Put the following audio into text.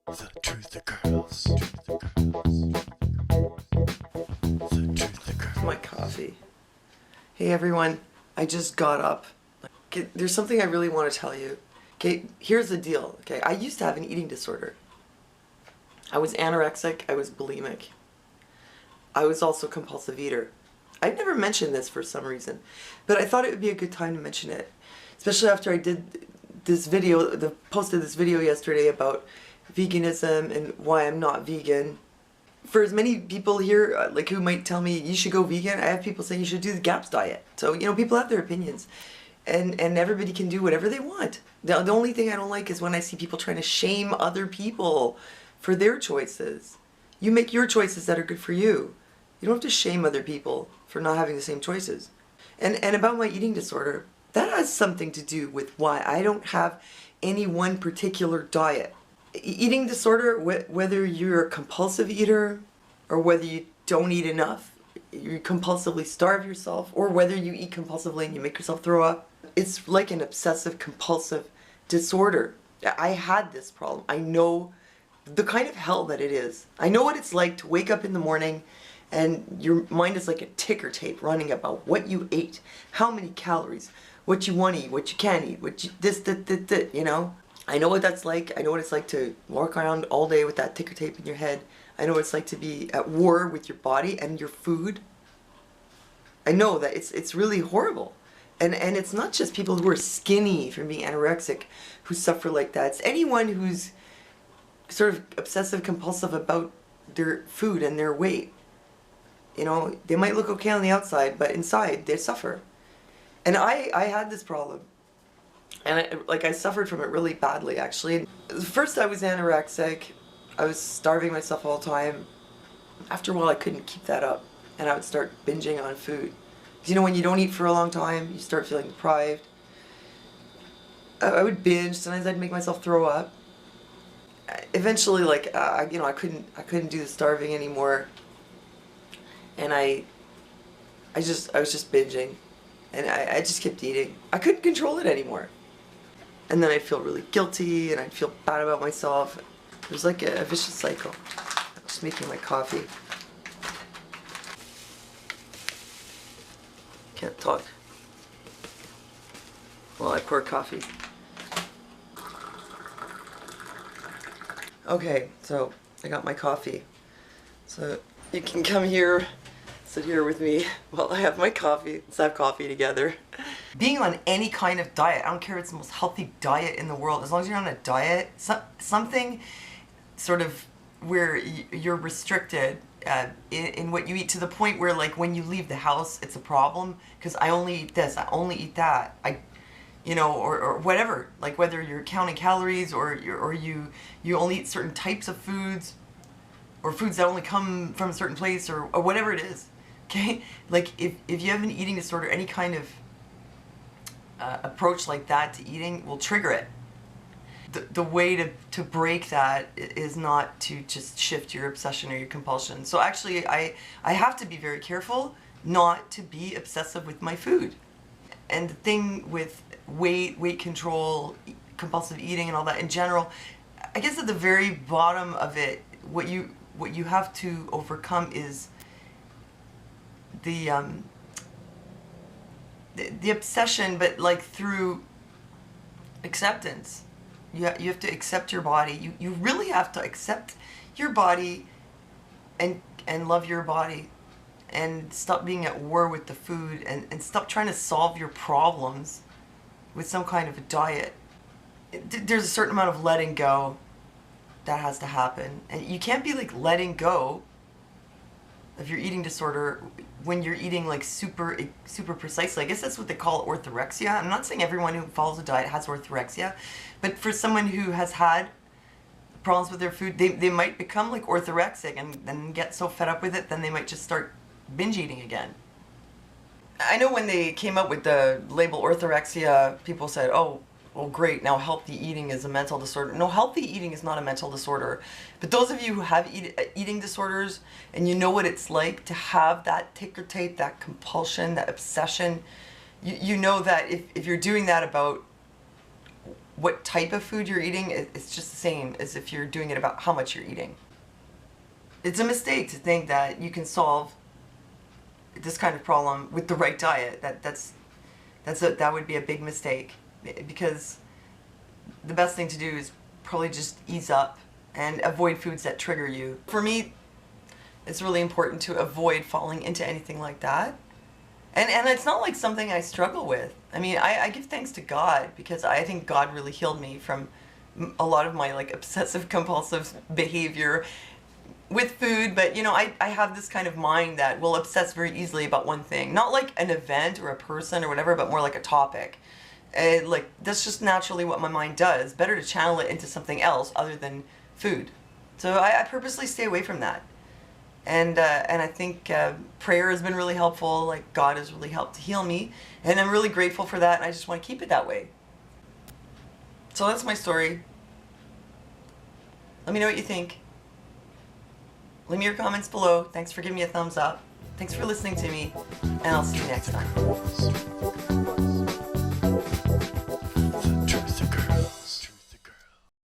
The truth occurs. The truth occurs. My coffee. Hey everyone, I just got up. Okay, there's something I really want to tell you. Okay, here's the deal. Okay, I used to have an eating disorder. I was anorexic, I was bulimic. I was also a compulsive eater. I've never mentioned this for some reason, but I thought it would be a good time to mention it. Especially after I did this video, posted this video yesterday about veganism and why I'm not vegan. For as many people here like who might tell me you should go vegan, I have people saying you should do the GAPS diet. So, you know, people have their opinions. And everybody can do whatever they want. The only thing I don't like is when I see people trying to shame other people for their choices. You make your choices that are good for you. You don't have to shame other people for not having the same choices. And about my eating disorder, that has something to do with why I don't have any one particular diet. Eating disorder, whether you're a compulsive eater or whether you don't eat enough, you compulsively starve yourself, or whether you eat compulsively and you make yourself throw up, it's like an obsessive compulsive disorder. I had this problem. I know the kind of hell that it is. I know what it's like to wake up in the morning and your mind is like a ticker tape running about what you ate, how many calories, what you want to eat, what you can't eat, what you, this, that, you know? I know what that's like. I know what it's like to walk around all day with that ticker tape in your head. I know what it's like to be at war with your body and your food. I know that it's really horrible. And it's not just people who are skinny from being anorexic who suffer like that. It's anyone who's sort of obsessive compulsive about their food and their weight. You know, they might look okay on the outside, but inside they suffer. And I had this problem. And I suffered from it really badly, actually. First I was anorexic. I was starving myself all the time. After a while I couldn't keep that up, and I would start binging on food. Because you know, when you don't eat for a long time, you start feeling deprived. I would binge. Sometimes I'd make myself throw up. Eventually, you know, I couldn't do the starving anymore, and I was just binging, and I just kept eating. I couldn't control it anymore. And then I'd feel really guilty, and I'd feel bad about myself. It was like a vicious cycle. I was making my coffee. Can't talk while I pour coffee. Okay, so I got my coffee. So you can come here, sit here with me while I have my coffee. Let's have coffee together. Being on any kind of diet, I don't care if it's the most healthy diet in the world, as long as you're on a diet, something sort of where you're restricted in what you eat, to the point where, like, when you leave the house, it's a problem, because I only eat this, I only eat that, you know, or whatever, like whether you're counting calories or you only eat certain types of foods, or foods that only come from a certain place, or whatever it is, okay? Like, if you have an eating disorder, any kind of approach like that to eating will trigger it. The way to break that is not to just shift your obsession or your compulsion. So actually I have to be very careful not to be obsessive with my food. And the thing with weight control, compulsive eating and all that in general, I guess at the very bottom of it, what you have to overcome is the obsession, but like through acceptance. You have to accept your body. You really have to accept your body and love your body, and stop being at war with the food, and stop trying to solve your problems with some kind of a diet. There's a certain amount of letting go that has to happen, and you can't be like letting go of your eating disorder when you're eating like super precisely. I guess that's what they call orthorexia. I'm not saying everyone who follows a diet has orthorexia, but for someone who has had problems with their food, they might become like orthorexic and then get so fed up with it, then they might just start binge eating again. I know when they came up with the label orthorexia, people said, oh, well, great, now healthy eating is a mental disorder. No, healthy eating is not a mental disorder. But those of you who have eating disorders, and you know what it's like to have that ticker tape, that compulsion, that obsession, you know that if you're doing that about what type of food you're eating, it's just the same as if you're doing it about how much you're eating. It's a mistake to think that you can solve this kind of problem with the right diet. That would be a big mistake, because the best thing to do is probably just ease up and avoid foods that trigger you. For me, it's really important to avoid falling into anything like that. And it's not like something I struggle with. I mean, I give thanks to God, because I think God really healed me from a lot of my like obsessive compulsive behavior with food. But you know, I have this kind of mind that will obsess very easily about one thing. Not like an event or a person or whatever, but more like a topic. Like, that's just naturally what my mind does. Better to channel it into something else other than food. So I purposely stay away from that. And I think prayer has been really helpful. Like, God has really helped to heal me, and I'm really grateful for that, and I just want to keep it that way. So that's my story. Let me know what you think. Leave me your comments below. Thanks for giving me a thumbs up. Thanks for listening to me, and I'll see you next time.